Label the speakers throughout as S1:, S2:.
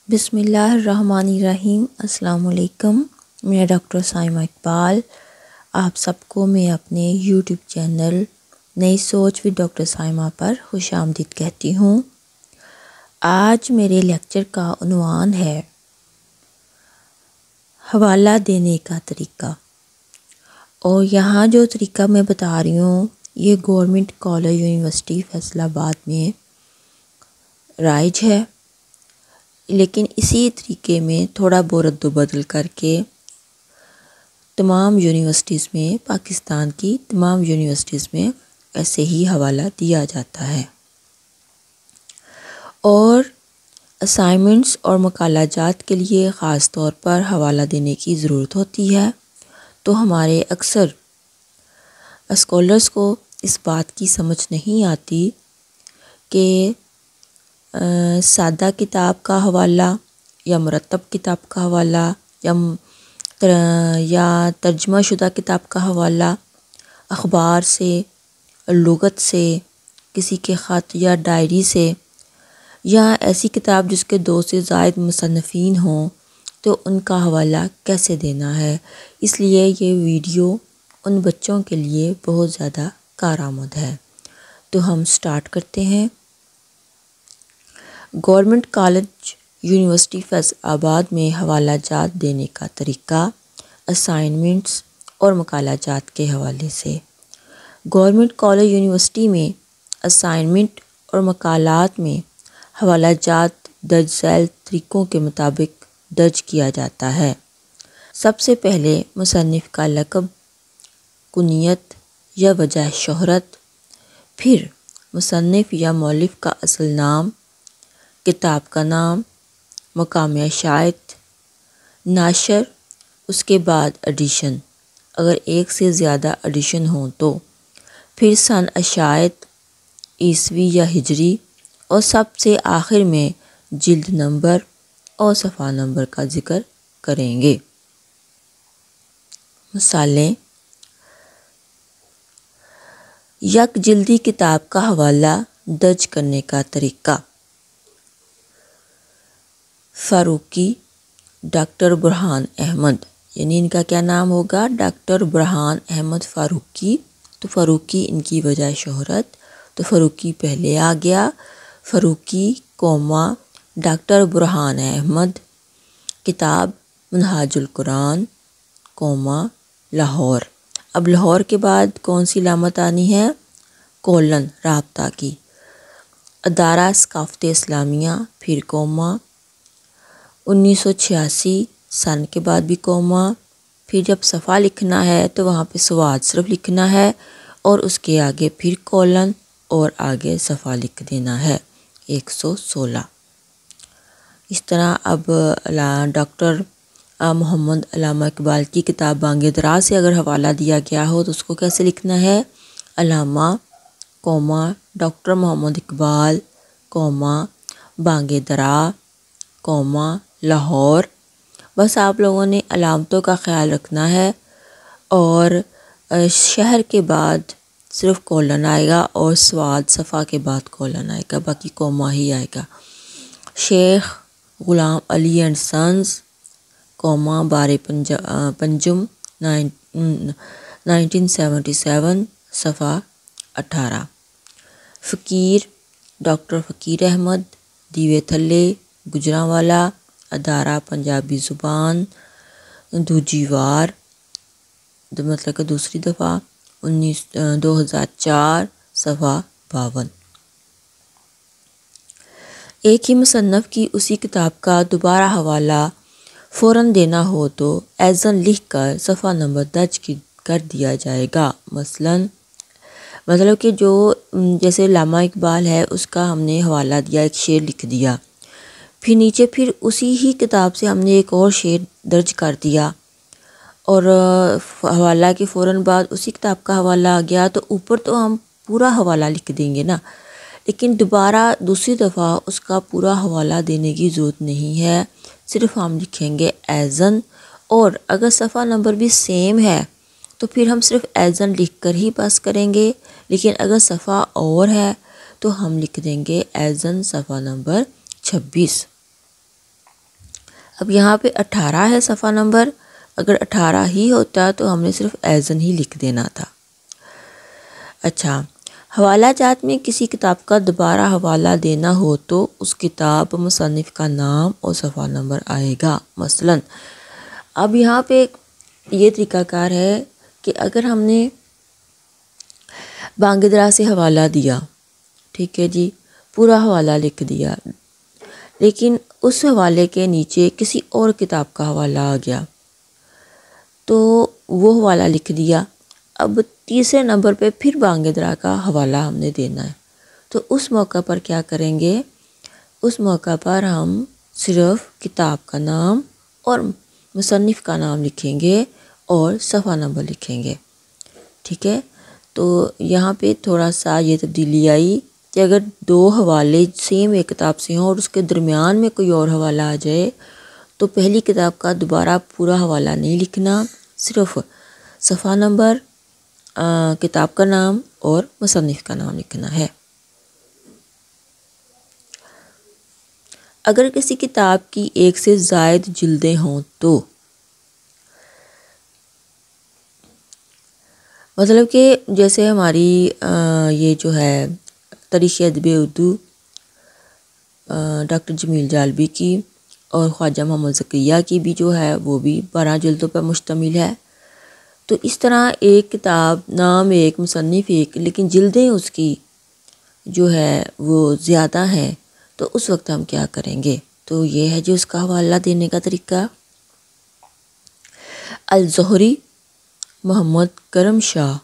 S1: بسم اللہ الرحمن الرحیم۔ السلام علیکم، میں ڈاکٹر سائمہ اقبال آپ سب کو میں اپنے یوٹیوب چینل نئی سوچ ود ڈاکٹر سائمہ پر خوش آمدید کہتی ہوں۔ آج میرے لیکچر کا عنوان ہے حوالہ دینے کا طریقہ، اور یہاں جو طریقہ میں بتا رہی ہوں یہ گورنمنٹ کالج یونیورسٹی فیصل آباد میں رائج ہے، لیکن اسی طریقے میں تھوڑا بورد و بدل کر کے تمام یونیورسٹیز میں، پاکستان کی تمام یونیورسٹیز میں ایسے ہی حوالہ دیا جاتا ہے۔ اور اسائنمنٹس اور مقالہ جات کے لیے خاص طور پر حوالہ دینے کی ضرورت ہوتی ہے، تو ہمارے اکثر اسکالرس کو اس بات کی سمجھ نہیں آتی کہ سادہ کتاب کا حوالہ یا مرتب کتاب کا حوالہ یا ترجمہ شدہ کتاب کا حوالہ، اخبار سے، لغت سے، کسی کے خط یا ڈائری سے، یا ایسی کتاب جس کے 2 سے زائد مصنفین ہوں تو ان کا حوالہ کیسے دینا ہے۔ اس لیے یہ ویڈیو ان بچوں کے لیے بہت زیادہ کارآمد ہے۔ تو ہم سٹارٹ کرتے ہیں۔ گورنمنٹ کالج یونیورسٹی فیصل آباد میں حوالہ جات دینے کا طریقہ اسائنمنٹس اور مقالہ جات کے حوالے سے۔ گورنمنٹ کالج یونیورسٹی میں اسائنمنٹ اور مقالات میں حوالہ جات درج ذیل طریقوں کے مطابق درج کیا جاتا ہے۔ سب سے پہلے مصنف کا لقب، کنیت یا وجہ شہرت، پھر مصنف یا مؤلف کا اصل نام، کتاب کا نام، مقام اشاعت، ناشر، اس کے بعد ایڈیشن، اگر 1 سے زیادہ ایڈیشن ہوں تو، پھر سن اشاعت، عیسوی یا ہجری، اور سب سے آخر میں جلد نمبر اور صفحہ نمبر کا ذکر کریں گے۔ مثالیں: یک جلدی کتاب کا حوالہ درج کرنے کا طریقہ: فاروقی، ڈاکٹر برہان احمد، یعنی ان کا کیا نام ہوگا؟ ڈاکٹر برہان احمد فاروقی۔ تو فاروقی ان کی وجہ شہرت، تو فاروقی پہلے آ گیا، فاروقی، ڈاکٹر برہان احمد، کتاب منہاج القرآن، لاہور۔ اب لاہور کے بعد کون سی علامت آنی ہے؟ کولن، رابطہ کی۔ ادارہ ثقافت اسلامیہ، پھر 1986 سن کے بعد بھی پھر جب صفحہ لکھنا ہے تو وہاں پہ سواد صرف لکھنا ہے، اور اس کے آگے پھر کولن اور آگے صفحہ لکھ دینا ہے، 116۔ اس طرح اب ڈاکٹر محمد علامہ اقبال کی کتاب بانگ درا سے اگر حوالہ دیا گیا ہو تو اس کو کیسے لکھنا ہے؟ علامہ، ڈاکٹر محمد اقبال، بانگ درا، لاہور۔ بس آپ لوگوں نے علامتوں کا خیال رکھنا ہے، اور شہر کے بعد صرف کولن آئے گا، اور سواد صفحہ کے بعد کولن آئے گا، باقی ہی آئے گا۔ شیخ غلام علی اینڈ سنز، بار پنجم 1977 صفحہ 18۔ فقیر، ڈاکٹر فقیر احمد، دیوے تھلے، گجرانوالا، ادارہ پنجابی زبان، دوجی وار، مطلب کہ دوسری دفعہ، 2004 صفحہ 52۔ ایک ہی مصنف کی اسی کتاب کا دوبارہ حوالہ فوراً دینا ہو تو ایزن لکھ کر صفحہ نمبر درج کر دیا جائے گا۔ مطلب کہ جو جیسے علامہ اقبال ہے اس کا ہم نے حوالہ دیا، ایک شعر لکھ دیا، پھر نیچے پھر اسی ہی کتاب سے ہم نے ایک اور شعر درج کر دیا، اور حوالہ کے فوراً بعد اسی کتاب کا حوالہ آ گیا، تو اوپر تو ہم پورا حوالہ لکھ دیں گے نا، لیکن دوبارہ دوسری دفعہ اس کا پورا حوالہ دینے کی ضرورت نہیں ہے، صرف ہم لکھیں گے ایزن، اور اگر صفحہ نمبر بھی سیم ہے تو پھر ہم صرف ایزن لکھ کر ہی بس کریں گے، لیکن اگر صفحہ اور ہے تو ہم لکھ دیں گے ایزن صفحہ نمبر 26۔ اب یہاں پہ 18 ہے صفحہ نمبر، اگر 18 ہی ہوتا تو ہم نے صرف ایزن ہی لکھ دینا تھا۔ اچھا، حوالہ جات میں کسی کتاب کا دوبارہ حوالہ دینا ہو تو اس کتاب مصنف کا نام اور صفحہ نمبر آئے گا۔ مثلاً اب یہاں پہ یہ طریقہ کار ہے کہ اگر ہم نے بانگ درا سے حوالہ دیا، ٹھیک ہے جی، پورا حوالہ لکھ دیا، لیکن اس حوالے کے نیچے کسی اور کتاب کا حوالہ آ گیا تو وہ حوالہ لکھ دیا، اب تیسرے نمبر پہ پھر بانگ درا کا حوالہ ہم نے دینا ہے، تو اس موقع پر کیا کریں گے؟ اس موقع پر ہم صرف کتاب کا نام اور مصنف کا نام لکھیں گے اور صفحہ نمبر لکھیں گے، ٹھیک ہے۔ تو یہاں پہ تھوڑا سا یہ تبدیلی آئی کہ اگر دو حوالے سیم ایک کتاب سے ہوں اور اس کے درمیان میں کوئی اور حوالہ آ جائے تو پہلی کتاب کا دوبارہ پورا حوالہ نہیں لکھنا، صرف صفحہ نمبر، کتاب کا نام اور مصنف کا نام لکھنا ہے۔ اگر کسی کتاب کی ایک سے زائد جلدیں ہوں تو مطلب کہ جیسے ہماری یہ جو ہے تاریخ ادب اردو ڈاکٹر جمیل جالبی کی اور خواجہ محمد زکریا کی بھی جو ہے وہ بھی 12 جلدوں پر مشتمل ہے، تو اس طرح ایک کتاب، نام ایک، مصنف ایک، لیکن جلدیں اس کی جو ہے وہ زیادہ ہیں، تو اس وقت ہم کیا کریں گے؟ تو یہ ہے جو اس کا حوالہ دینے کا طریقہ۔ الزہری محمد کرم شاہ،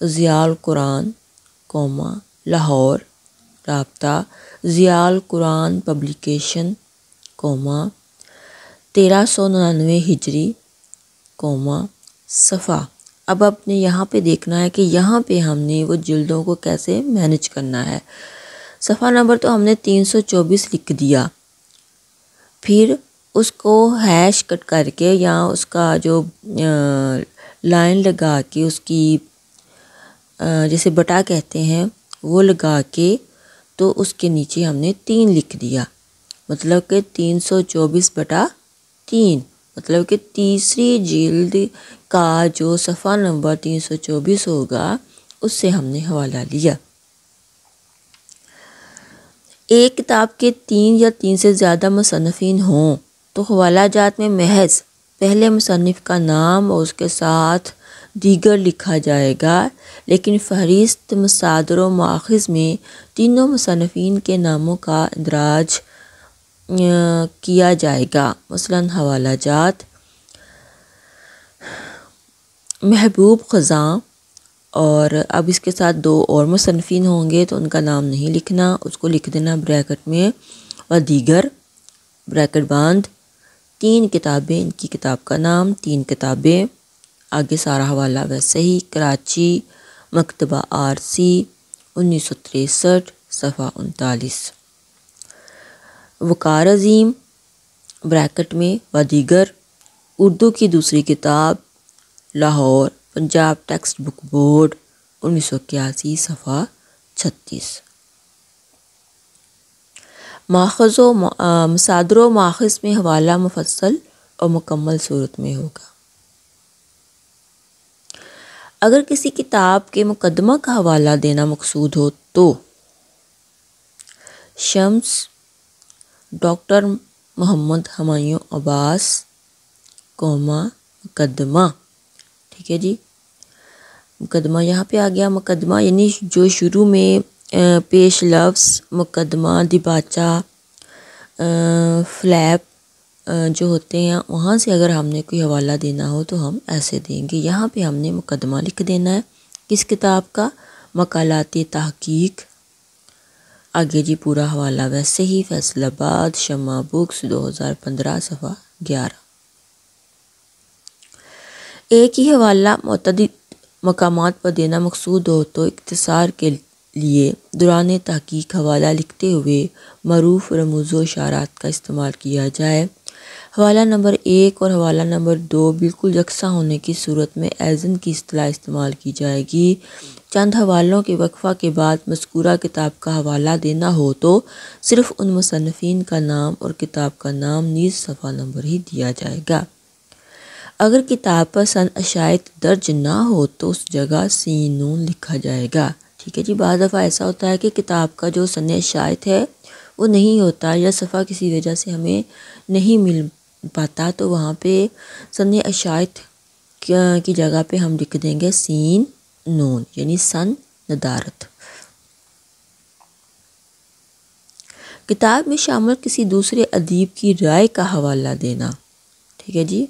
S1: ضیاء القرآن، لاہور، رابطہ ضیاء القرآن پبلیکیشن، 1399 ہجری، صفحہ۔ اب آپ نے یہاں پہ دیکھنا ہے کہ یہاں پہ ہم نے وہ جلدوں کو کیسے مینج کرنا ہے۔ صفحہ نمبر تو ہم نے 324 لکھ دیا، پھر اس کو ہیش کٹ کر کے یا اس کا جو لائن لگا کے اس کی جیسے بٹا کہتے ہیں وہ لگا کے تو اس کے نیچے ہم نے 3 لکھ دیا، مطلب کہ 324/3، مطلب کہ تیسری جلد کا جو صفحہ نمبر 324 ہوگا اس سے ہم نے حوالہ لیا۔ ایک کتاب کے 3 یا 3 سے زیادہ مصنفین ہوں تو حوالہ جات میں محض پہلے مصنف کا نام اور اس کے ساتھ دیگر لکھا جائے گا، لیکن فہرست مصادر و ماخذ میں تینوں مصنفین کے ناموں کا اندراج کیا جائے گا۔ مثلاً حوالہ جات محبوب خزاں، اور اب اس کے ساتھ 2 اور مصنفین ہوں گے تو ان کا نام نہیں لکھنا، اس کو لکھ دینا بریکٹ میں و دیگر، بریکٹ بند، 3 کتابیں، ان کی کتاب کا نام، 3 کتابیں، آگے سارا حوالہ ویسے ہی، کراچی، مکتبہ RC، 1963، صفحہ 39۔ وقار عظیم، بریکٹ میں و دیگر، اردو کی دوسری کتاب، Lahore, Punjab text book board, 1981، صفحہ 36۔ ماخذ و مصادر و ماخذ میں حوالہ مفصل اور مکمل صورت میں ہوگا۔ اگر کسی کتاب کے مقدمہ کا حوالہ دینا مقصود ہو تو شمس ڈاکٹر محمد ہمایوں عباس، مقدمہ، ٹھیک ہے جی، مقدمہ یہاں پہ آ گیا۔ مقدمہ یعنی جو شروع میں پیش لفظ، مقدمہ، دیباچہ، فلیپ جو ہوتے ہیں، وہاں سے اگر ہم نے کوئی حوالہ دینا ہو تو ہم ایسے دیں گے۔ یہاں پہ ہم نے مقدمہ لکھ دینا ہے کس کتاب کا؟ مقالات تحقیق، آگے جی پورا حوالہ ویسے ہی، فیصل آباد، شمع بکس، 2015، صفحہ 11۔ ایک ہی حوالہ متعدد مقامات پر دینا مقصود ہو تو اختصار کے لیے دوران تحقیق حوالہ لکھتے ہوئے معروف رموز و اشارات کا استعمال کیا جائے۔ حوالہ نمبر 1 اور حوالہ نمبر 2 بالکل یکساں ہونے کی صورت میں ایزن کی اصطلاح استعمال کی جائے گی۔ چند حوالوں کے وقفہ کے بعد مذکورہ کتاب کا حوالہ دینا ہو تو صرف ان مصنفین کا نام اور کتاب کا نام نیز صفحہ نمبر ہی دیا جائے گا۔ اگر کتاب پر سن اشاعت درج نہ ہو تو اس جگہ سین نون لکھا جائے گا۔ ٹھیک ہے جی، بعض دفعہ ایسا ہوتا ہے کہ کتاب کا جو سن اشاعت ہے وہ نہیں ہوتا یا صفحہ کسی وجہ سے ہمیں نہیں مل پاتا، تو وہاں پہ سن اشاعت کی جگہ پہ ہم لکھ دیں گے سین نون، یعنی سن ندارت۔ کتاب میں شامل کسی دوسرے ادیب کی رائے کا حوالہ دینا۔ ٹھیک ہے جی،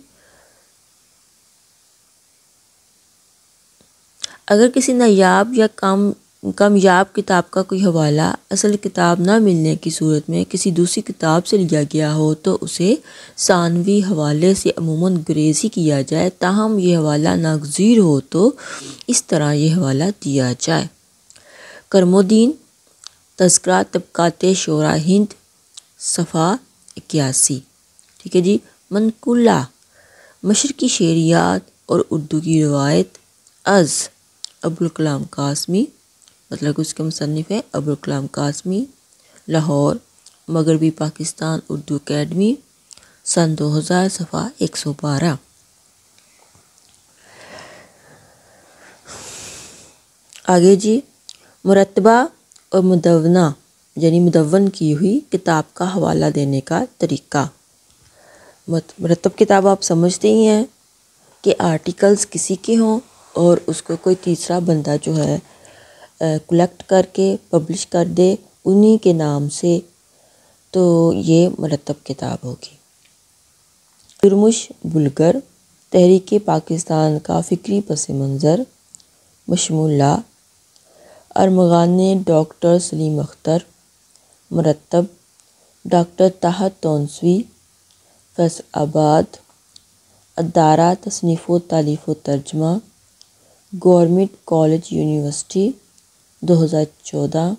S1: اگر کسی نایاب یا کمیاب کتاب کا کوئی حوالہ اصل کتاب نہ ملنے کی صورت میں کسی دوسری کتاب سے لیا گیا ہو تو اسے ثانوی حوالے سے عموماً گریز ہی کیا جائے، تاہم یہ حوالہ ناگزیر ہو تو اس طرح یہ حوالہ دیا جائے۔ کرم الدین، تذکرہ طبقات شعراء ہند، صفحہ 81۔ ٹھیک ہے جی، منقولہ، مشرقی شعریات اور اردو کی روایت از ابوالکلام قاسمی، مطلب اس کے مصنف ہے ابوالکلام قاسمی، لاہور، مغربی پاکستان اردو اکیڈمی، سن 2000، صفحہ 112۔ آگے جی، مرتبہ اور مدونہ یعنی مدون کی ہوئی کتاب کا حوالہ دینے کا طریقہ۔ مرتب کتاب آپ سمجھتے ہی ہیں کہ آرٹیکلز کسی کے ہوں اور اس کو کوئی تیسرا بندہ جو ہے کلیکٹ کر کے پبلش کر دے انہی کے نام سے، تو یہ مرتب کتاب ہوگی۔ ترمش بلگر، تحریک پاکستان کا فکری پس منظر، مشمولہ، ارمغان ڈاکٹر سلیم اختر، مرتب، ڈاکٹر طاہر تونسوی، فیصل آباد، ادارہ تصنیف و تالیف و ترجمہ، گورنمنٹ کالج یونیورسٹی، 2014،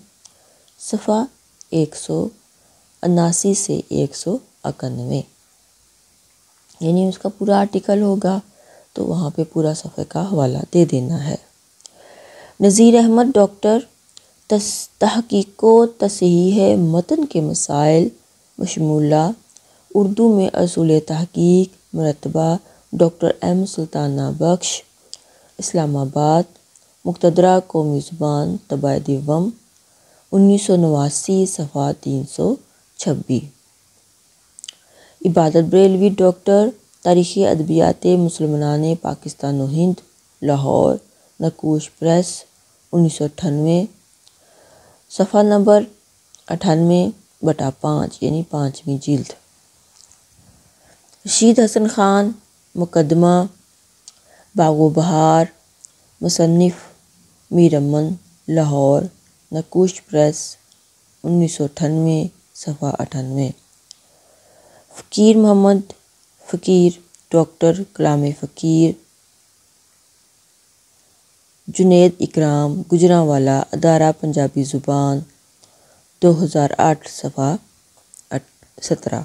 S1: صفحہ 179 سے 191۔ یعنی اس کا پورا آرٹیکل ہوگا تو وہاں پہ پورا صفحے کا حوالہ دے دینا ہے۔ نذیر احمد ڈاکٹر، تحقیق و تصحیح متن کے مسائل، مشمولہ، اردو میں اصول تحقیق، مرتبہ، ڈاکٹر ایم سلطانہ بخش، اسلام آباد، مقتدرہ قومی زبان، طبع دیوم، 1989، صفحہ 326۔ عبادت بریلوی ڈاکٹر، تاریخ ادبیات مسلمانان پاکستان و ہند، لاہور، نقوش پریس، 1998، صفحہ نمبر 98/5 یعنی 5ویں جلد۔ رشید حسن خان، مقدمہ، باغ و بہار، مصنف میر امن، لاہور، نقوش پریس، 1998، صفحہ 98۔ فقیر محمد فقیر، ڈاکٹر کلام فقیر، جنید اکرام، گجرانوالہ، ادارہ پنجابی زبان، 2008، صفحہ 17۔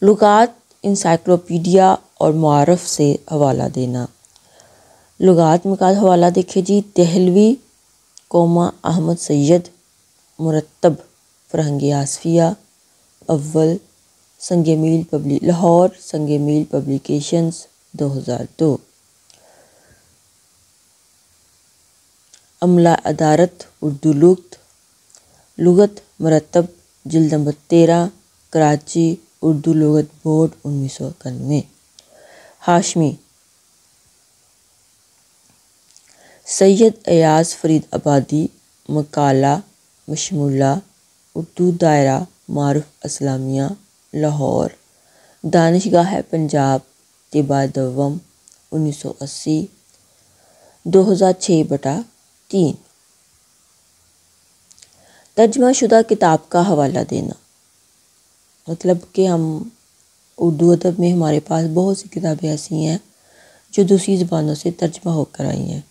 S1: لغات، انسائکلوپیڈیا اور معارف سے حوالہ دینا۔ لغات میں کا حوالہ دیکھے جی، دہلوی، احمد سید، مرتب، فرہنگ آصفیہ، اول، سنگ میل لاہور، سنگ میل پبلیکیشنز، 2002۔ عملہ ادارت اردو لغت، مرتب، جلد نمبر 13، کراچی، اردو لغت بورڈ، 1991۔ ہاشمی، سید ایاز فرید آبادی، مقالہ، مشمولہ، اردو دائرہ معارف اسلامیہ، لاہور، دانشگاہ پنجاب، طبع دوم، 1980، 2006/3۔ ترجمہ شدہ کتاب کا حوالہ دینا، مطلب کہ ہم اردو ادب میں ہمارے پاس بہت سی کتابیں ایسی ہیں جو دوسری زبانوں سے ترجمہ ہو کر آئی ہیں،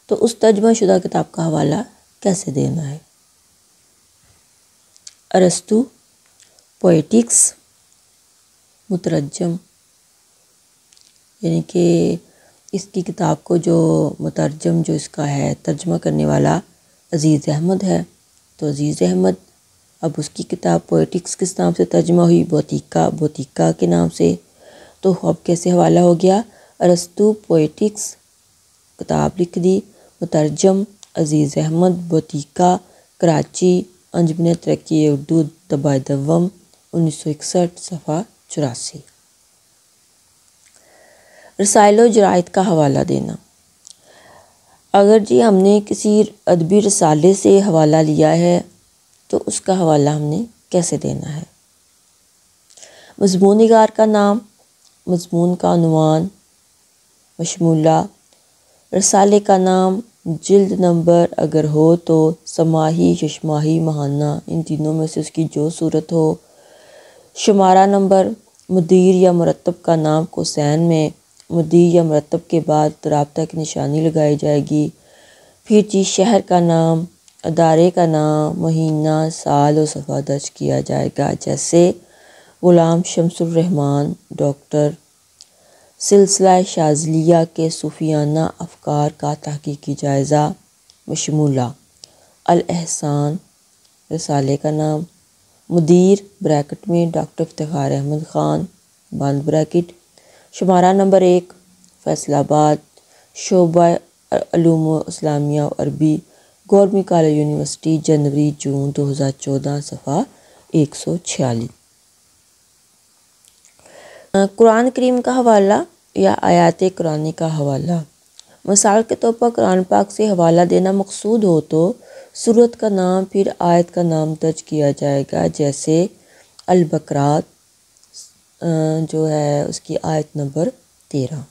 S1: تو اس ترجمہ شدہ کتاب کا حوالہ کیسے دینا ہے؟ ارسطو، پوئٹکس، مترجم، یعنی کہ اس کی کتاب کو جو مترجم جو اس کا ہے ترجمہ کرنے والا عزیز احمد ہے، تو عزیز احمد اب اس کی کتاب پوئٹکس کس نام سے ترجمہ ہوئی؟ بوتیکا کے نام سے۔ تو اب کیسے حوالہ ہو گیا؟ ارسطو پوئٹکس کتاب لکھ دی، مترجم عزیز احمد، بوتیکا، کراچی، انجمن ترقی اردو طبع دوم، 1961، صفحہ 84۔ رسائل و جرائد کا حوالہ دینا۔ اگر جی ہم نے کسی ادبی رسالے سے حوالہ لیا ہے تو اس کا حوالہ ہم نے کیسے دینا ہے؟ مضمون نگار کا نام، مضمون کا عنوان، مشمولہ، رسالے کا نام، جلد نمبر اگر ہو تو سماحی، ششماہی، ماہانہ، ان تینوں میں سے اس کی جو صورت ہو، شمارہ نمبر، مدیر یا مرتب کا نام قوسین میں، مدیر یا مرتب کے بعد رابطہ کی نشانی لگائی جائے گی، پھر جی شہر کا نام، ادارے کا نام، مہینہ، سال اور صفحہ درج کیا جائے گا، جیسے غلام شمس الرحمن ڈاکٹر، سلسلہ شاذلیہ کے صوفیانہ افکار کا تحقیقی جائزہ، مشمولہ، الاحسان رسالے کا نام، مدیر بریکٹ میں ڈاکٹر افتخار احمد خان بند بریکٹ، شمارہ نمبر 1، فیصل آباد، شعبہ علوم اسلامیہ و عربی، گورنمنٹ کالج یونیورسٹی، جنوری جون 2014، صفحہ 146۔ قرآن کریم کا حوالہ یا آیات قرآنی کا حوالہ۔ مثال کے طور پر قرآن پاک سے حوالہ دینا مقصود ہو تو سورت کا نام پھر آیت کا نام درج کیا جائے گا، جیسے البقرہ جو ہے اس کی آیت نمبر 13۔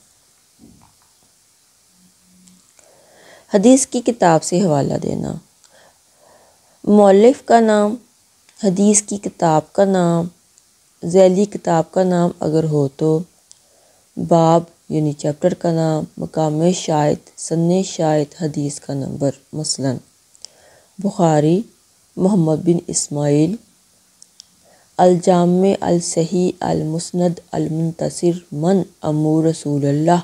S1: حدیث کی کتاب سے حوالہ دینا۔ مؤلف کا نام، حدیث کی کتاب کا نام، ذیلی کتاب کا نام اگر ہو تو باب یعنی چیپٹر کا نام، مقام شاہد، سن شاہد، حدیث کا نمبر، مثلا بخاری محمد بن اسماعیل، الجامع الصحیح المسند المنتصر من امور رسول اللہ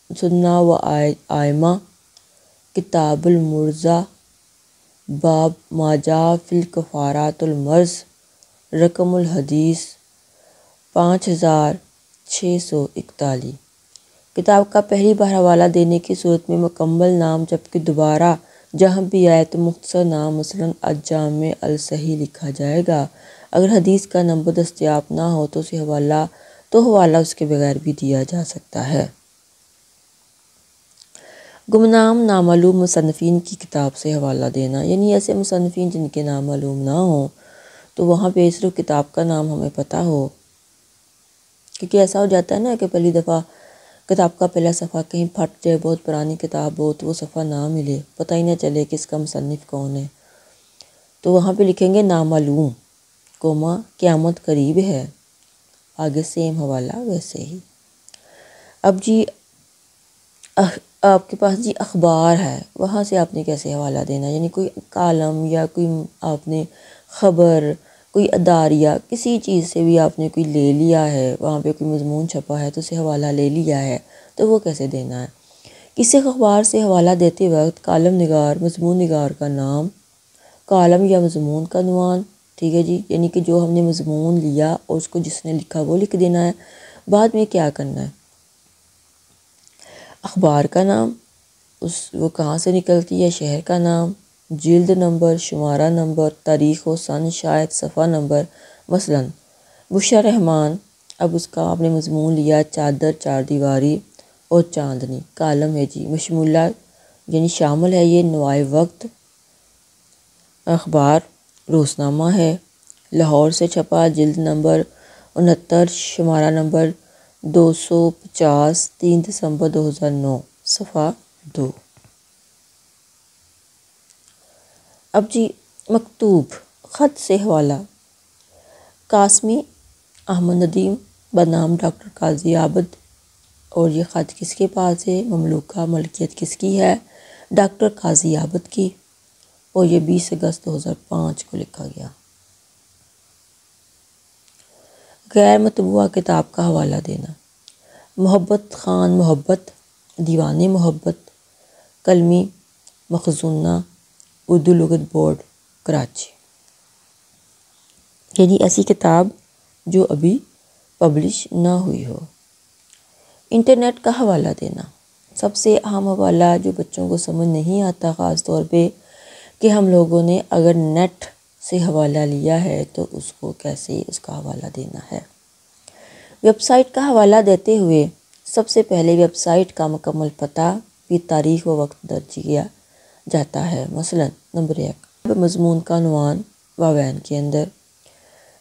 S1: سنہ و آئمہ، کتاب المرضع، باب ما جاء فی الکفارات المرض، رقم الحدیث 5641۔ کتاب کا پہلی بار حوالہ دینے کی صورت میں مکمل نام جبکہ دوبارہ جہاں بھی آئے تو مختصر نام مثلا الجامع الصحیح لکھا جائے گا۔ اگر حدیث کا نمبر دستیاب نہ ہو تو حوالہ اس کے بغیر بھی دیا جا سکتا ہے۔ گمنام نامعلوم مصنفین کی کتاب سے حوالہ دینا، یعنی ایسے مصنفین جن کے نام معلوم نہ ہوں تو وہاں پہ صرف کتاب کا نام ہمیں پتہ ہو، کیونکہ ایسا ہو جاتا ہے نا کہ پہلی دفعہ کتاب کا پہلا صفحہ کہیں پھٹ جائے، بہت پرانی کتاب ہو تو وہ صفحہ نہ ملے، پتہ ہی نہ چلے کہ اس کا مصنف کون ہے، تو وہاں پہ لکھیں گے نامعلوم، قیامت قریب ہے، آگے سیم حوالہ ویسے ہی۔ اب جی آپ کے پاس جی اخبار ہے، وہاں سے آپ نے کیسے حوالہ دینا، یعنی کوئی کالم یا کوئی آپ نے خبر، کوئی اداریہ، کسی چیز سے بھی آپ نے کوئی لے لیا ہے، وہاں پہ کوئی مضمون چھپا ہے تو اسے حوالہ لے لیا ہے، تو وہ کیسے دینا ہے؟ کسی اخبار سے حوالہ دیتے وقت کالم نگار، مضمون نگار کا نام، کالم یا مضمون کا عنوان، ٹھیک ہے جی، یعنی کہ جو ہم نے مضمون لیا اور اس کو جس نے لکھا وہ لکھ دینا ہے۔ بعد میں کیا کرنا ہے؟ اخبار کا نام، وہ کہاں سے نکلتی ہے، شہر کا نام، جلد نمبر، شمارہ نمبر، تاریخ و سن شاید، صفحہ نمبر، مثلا بشرا رحمان، اب اس کا آپ نے مضمون لیا چادر، چار دیواری اور چاندنی، کالم ہے جی، مشمولہ یعنی شامل ہے یہ نوائے وقت، اخبار روزنامہ ہے، لاہور سے چھپا، جلد نمبر 69، شمارہ نمبر 250، 3 دسمبر 2009، صفحہ 2۔ اب جی مکتوب خط سے حوالہ۔ قاسمی احمد ندیم بنام ڈاکٹر قاضی عابد، اور یہ خط کس کے پاس ہے؟ مملوکہ ملکیت کس کی ہے؟ ڈاکٹر قاضی عابد کی، اور یہ 20 اگست 2005 کو لکھا گیا۔ غیر مطبوعہ کتاب کا حوالہ دینا۔ محبت خان محبت، دیوان محبت، کلمی مخزونہ، اردو لغت بورڈ کراچی۔ یعنی ایسی کتاب جو ابھی پبلش نہ ہوئی ہو۔ انٹرنیٹ کا حوالہ دینا، سب سے اہم حوالہ جو بچوں کو سمجھ نہیں آتا، خاص طور پہ کہ ہم لوگوں نے اگر نیٹ سے حوالہ لیا ہے تو اس کو کیسے اس کا حوالہ دینا ہے۔ ویب سائٹ کا حوالہ دیتے ہوئے سب سے پہلے ویب سائٹ کا مکمل پتہ بھی تاریخ و وقت درج کیا جاتا ہے۔ مثلا نمبر 1، مضمون کا عنوان واوین کے اندر،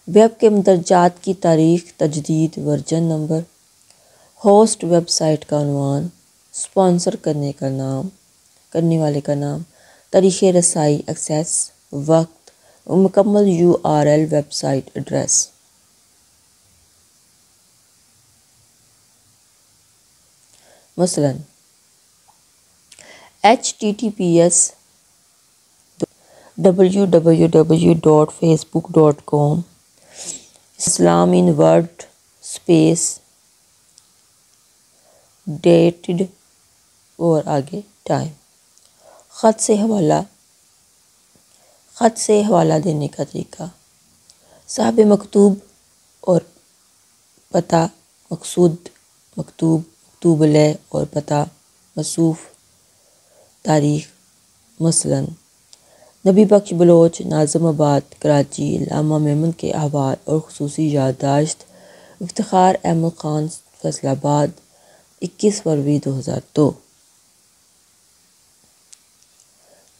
S1: ویب کے مندرجات کی تاریخ، تجدید، version number, host web site کا عنوان، سپانسر کرنے والے کا نام، تاریخ رسائی، ایکسیس، وقت، مکمل URL ویب سائٹ ایڈریس۔ مثلا https www.facebook.com اسلام ان ورڈ اسپیس ڈیٹڈ اور آگے ٹائم۔ خط سے حوالہ دینے کا طریقہ، صاحب مکتوب اور پتہ، مقصود مکتوب، مکتوب علیہ اور پتہ، موصوف، تاریخ۔ مثلا نبی بخش بلوچ، ناظم آباد، کراچی، علامہ میمن کے احوال اور خصوصی یادداشت، افتخار احمد خان، فیصل آباد، 21 فروری 2002۔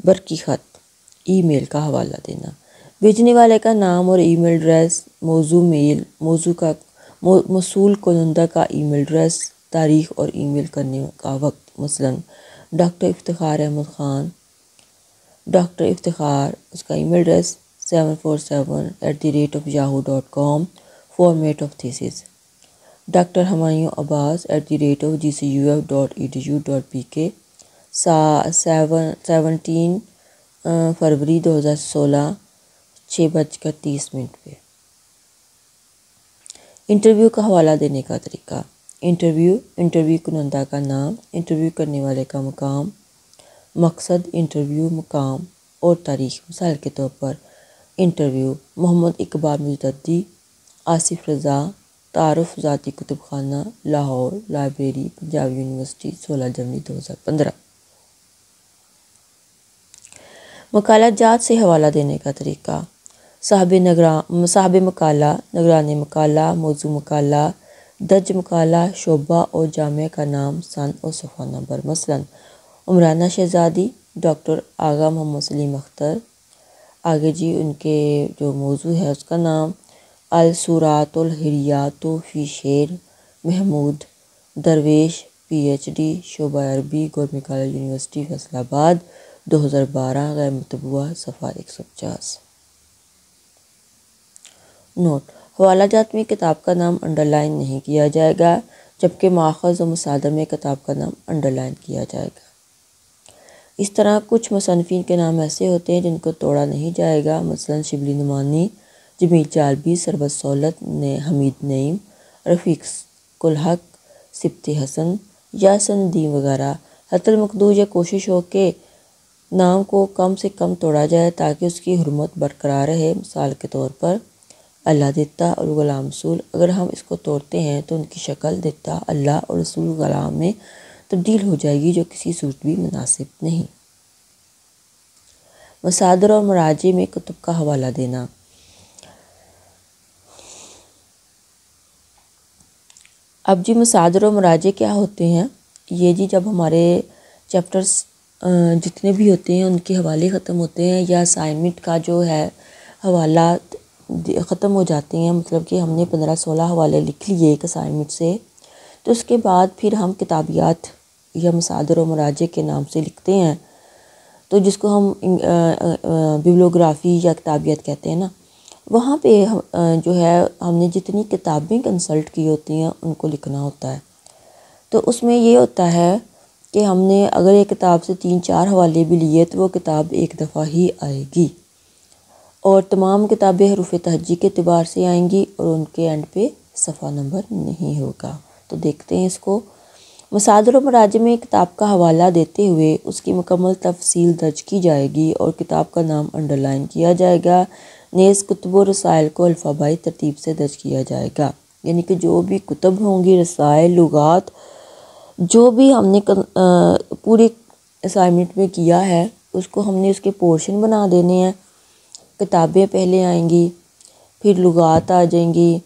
S1: برقی خط، ای میل کا حوالہ دینا، بھیجنے والے کا نام اور ای میل ایڈریس، موضوع میل، موصول کنندہ کا ای میل ایڈریس، تاریخ اور ای میل کرنے کا وقت۔ مثلا ڈاکٹر افتخار احمد خان، ڈاکٹر افتخار، اس کا email address 747@yahoo.com، format of thesis. Doctor Humayun Abbas @gcuf.edu.pk، 17 فروری 2016، 6:30 پہ۔ انٹرویو کا حوالہ دینے کا طریقہ، انٹرویو کنندہ کا نام، انٹرویو کرنے والے کا مقام، مقصد انٹرویو، مقام اور تاریخ۔ مثال کے طور پر انٹرویو، محمد اقبال مجددی، آصف رضا، تعارف ذاتی کتب خانہ، لاہور، لائبریری پنجاب یونیورسٹی، 16 جنوری 2015۔ مقالہ جات سے حوالہ دینے کا طریقہ، صاحب مقالہ، نگران مقالہ، موضوع مقالہ، درج مقالہ، شعبہ اور جامعہ کا نام، سن اور صفحہ نمبر۔ مثلا عمرانہ شہزادی، ڈاکٹر آغا محمد سلیم اختر، آگے جی ان کے جو موضوع ہے اس کا نام، الصورات الحریات فی شعر محمود درویش، PhD، شعبہ عربی، گورنمنٹ کالج یونیورسٹی فیصل آباد، 2012، غیر مطبوعہ، صفحہ 150۔ نوٹ: حوالہ جات میں کتاب کا نام انڈرلائن نہیں کیا جائے گا، جبکہ ماخذ و مصادر میں کتاب کا نام انڈرلائن کیا جائے گا۔ اس طرح کچھ مصنفین کے نام ایسے ہوتے ہیں جن کو توڑا نہیں جائے گا، مثلا شبلی نعمانی، جمیل چالبی، سربت سہولت، حمید نعیم، رفیق الحق، سبط حسن، یاسر ندیم وغیرہ۔ حتی المقدور یہ کوشش ہو کہ نام کو کم سے کم توڑا جائے تاکہ اس کی حرمت برقرار رہے۔ مثال کے طور پر اللہ دتا اور غلام رسول، اگر ہم اس کو توڑتے ہیں تو ان کی شکل دتا، اللہ اور رسول غلام میں تبدیل ہو جائے گی، جو کسی صورت بھی مناسب نہیں۔ مصادر اور مراجع میں کتب کا حوالہ دینا، اب جی مصادر و مراجع کیا ہوتے ہیں؟ یہ جی جب ہمارے چیپٹرز جتنے بھی ہوتے ہیں ان کے حوالے ختم ہوتے ہیں یا اسائنمنٹ کا جو ہے حوالات ختم ہو جاتے ہیں، مطلب کہ ہم نے 15-16 حوالے لکھ لیے ایک اسائنمنٹ سے، تو اس کے بعد پھر ہم کتابیات یا مصادر و مراجع کے نام سے لکھتے ہیں، تو جس کو ہم بیبلیوگرافی یا کتابیات کہتے ہیں نا، وہاں پہ جو ہے ہم نے جتنی کتابیں کنسلٹ کی ہوتی ہیں ان کو لکھنا ہوتا ہے۔ تو اس میں یہ ہوتا ہے کہ ہم نے اگر ایک کتاب سے 3-4 حوالے بھی لیے تو وہ کتاب ایک دفعہ ہی آئے گی، اور تمام کتابیں حروف تہجی کے اعتبار سے آئیں گی اور ان کے اینڈ پہ صفحہ نمبر نہیں ہوگا۔ تو دیکھتے ہیں اس کو۔ مصادر و مراجع میں کتاب کا حوالہ دیتے ہوئے اس کی مکمل تفصیل درج کی جائے گی اور کتاب کا نام انڈر لائن کیا جائے گا۔ نیز کتب و رسائل کو الفبائی ترتیب سے درج کیا جائے گا، یعنی کہ جو بھی کتب ہوں گی، رسائل، لغات، جو بھی ہم نے پوری اسائنمنٹ میں کیا ہے اس کو ہم نے اس کے پورشن بنا دینے ہیں۔ کتابیں پہلے آئیں گی، پھر لغات آ جائیں گی،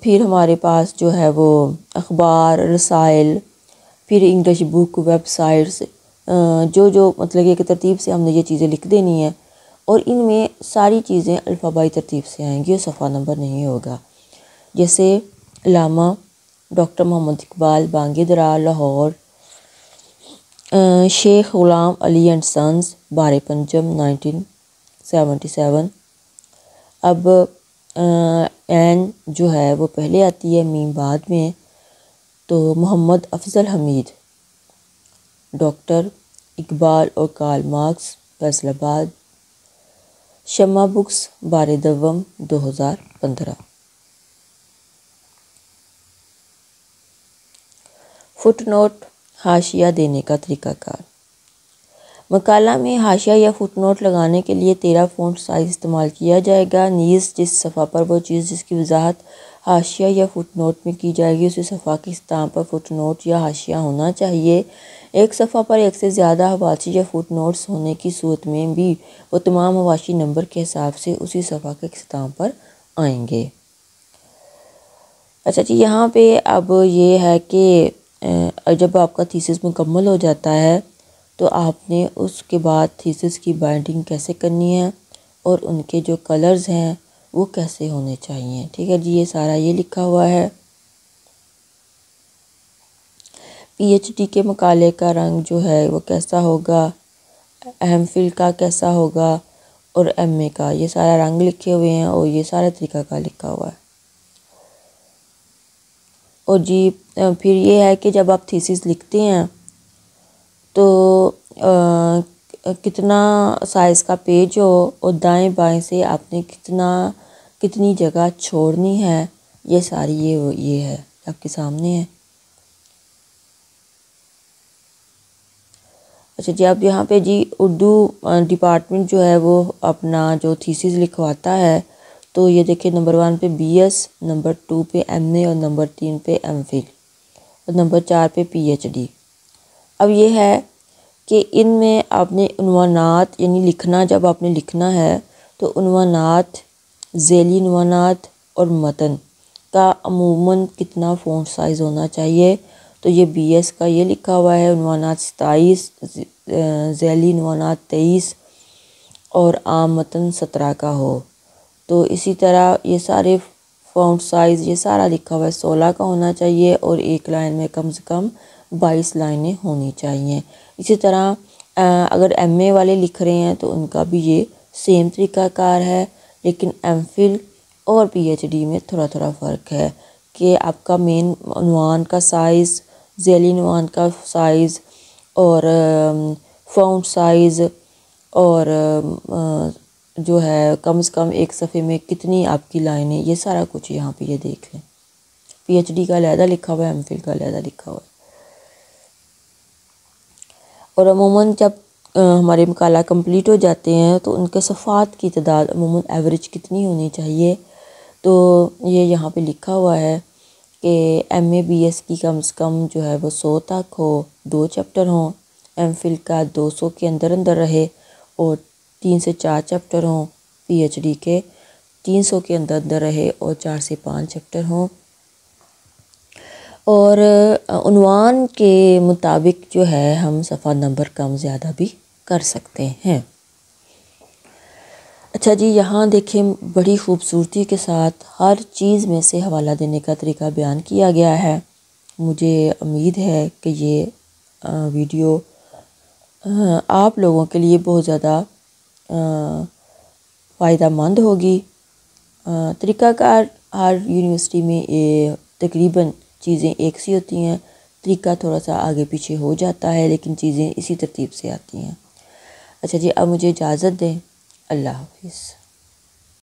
S1: پھر ہمارے پاس جو ہے وہ اخبار، رسائل، پھر انگلش بک، ویب سائٹس، جو مطلب کہ ترتیب سے ہم نے یہ چیزیں لکھ دینی ہیں، اور ان میں ساری چیزیں الفبائی ترتیب سے آئیں گی اور صفحہ نمبر نہیں ہوگا۔ جیسے علامہ doctor Muhammad Iqbal, Bang Dara, Lahore, Sheikh Ghulam Ali and sons, بار پنجم، 1977۔ اب این جو ہے وہ پہلے آتی ہے، میم بعد میں، تو محمد افضل حمید، ڈاکٹر اقبال اور کارل مارکس، فیصل آباد، شمع بکس، بار دوم، 2015۔ فٹ نوٹ، حاشیہ دینے کا طریقہ کار۔ مقالہ میں حاشیہ یا فٹ نوٹ لگانے کے لیے 13 فونٹ سائز استعمال کیا جائے گا۔ نیز جس صفحہ پر وہ چیز جس کی وضاحت حاشیہ یا فٹ نوٹ میں کی جائے گی اسی صفحہ کی اختتام پر فٹ نوٹ یا حاشیہ ہونا چاہیے۔ ایک صفحہ پر ایک سے زیادہ حواشی یا فٹ نوٹس ہونے کی صورت میں بھی وہ تمام حواشی نمبر کے حساب سے اسی صفحہ کے اختتام پر آئیں گے۔ اچھا جی، یہاں پہ اب یہ ہے کہ جب آپ کا تھیسس مکمل ہو جاتا ہے تو آپ نے اس کے بعد تھیسس کی بائنڈنگ کیسے کرنی ہے اور ان کے جو کلرز ہیں وہ کیسے ہونے چاہیے۔ ٹھیک ہے جی، یہ سارا یہ لکھا ہوا ہے۔ پی ایچ ڈی کے مقالے کا رنگ جو ہے وہ کیسا ہوگا، ایم فل کا کیسا ہوگا، اور ایم اے کا، یہ سارا رنگ لکھے ہوئے ہیں اور یہ سارا طریقہ کا لکھا ہوا ہے۔ اور جی پھر یہ ہے کہ جب آپ تھیسس لکھتے ہیں تو کتنا سائز کا پیج ہو اور دائیں بائیں سے آپ نے کتنی جگہ چھوڑنی ہے، یہ ساری یہ ہے آپ کے سامنے ہے۔ اچھا جی، اب یہاں پہ جی اردو ڈپارٹمنٹ جو ہے وہ اپنا جو تھیسس لکھواتا ہے تو یہ دیکھیں، نمبر 1 پہ بی ایس، نمبر 2 پہ ایم اے، اور نمبر 3 پہ ایم فل، اور نمبر 4 پہ پی ایچ ڈی۔ اب یہ ہے کہ ان میں آپ نے عنوانات یعنی لکھنا، جب آپ نے لکھنا ہے تو عنوانات، ذیلی عنوانات اور متن کا عموماً کتنا فونٹ سائز ہونا چاہیے، تو یہ بی ایس کا یہ لکھا ہوا ہے، عنوانات 27، ذیلی عنوانات 23 اور عام متن 17 کا ہو۔ تو اسی طرح یہ سارے فونٹ سائز یہ سارا لکھا ہوا ہے، 16 کا ہونا چاہیے، اور ایک لائن میں کم سے کم 22 لائنیں ہونی چاہیے۔ اسی طرح اگر ایم اے والے لکھ رہے ہیں تو ان کا بھی یہ سیم طریقہ کار ہے، لیکن ایم فل اور پی ایچ ڈی میں تھوڑا فرق ہے کہ آپ کا مین عنوان کا سائز، ذیلی عنوان کا سائز، اور فونٹ سائز، اور جو ہے کم سے کم ایک صفحے میں کتنی آپ کی لائنیں، یہ سارا کچھ یہاں پہ یہ دیکھ لیں۔ پی ایچ ڈی کا علیحدہ لکھا ہوا ہے، ایم فل کا علیحدہ لکھا ہوا ہے۔ اور عموماً جب ہمارے مقالہ کمپلیٹ ہو جاتے ہیں تو ان کے صفحات کی تعداد عموماً ایوریج کتنی ہونی چاہیے، تو یہ یہاں پہ لکھا ہوا ہے کہ ایم اے بی ایس کی کم سے کم جو ہے وہ 100 تک ہو، 2 چیپٹر ہوں، ایم فل کا 200 کے اندر رہے اور 3 سے 4 چیپٹر ہوں، پی ایچ ڈی کے 300 کے اندر رہے اور 4 سے 5 چیپٹر ہوں۔ اور عنوان کے مطابق جو ہے ہم صفحہ نمبر کم زیادہ بھی کر سکتے ہیں۔ اچھا جی، یہاں دیکھیں بڑی خوبصورتی کے ساتھ ہر چیز میں سے حوالہ دینے کا طریقہ بیان کیا گیا ہے۔ مجھے امید ہے کہ یہ ویڈیو آپ لوگوں کے لیے بہت زیادہ فائدہ مند ہوگی۔ طریقہ کار ہر یونیورسٹی میں تقریباً چیزیں ایک سی ہوتی ہیں، طریقہ تھوڑا سا آگے پیچھے ہو جاتا ہے، لیکن چیزیں اسی ترتیب سے آتی ہیں۔ اچھا جی، اب مجھے اجازت دیں، اللہ حافظ۔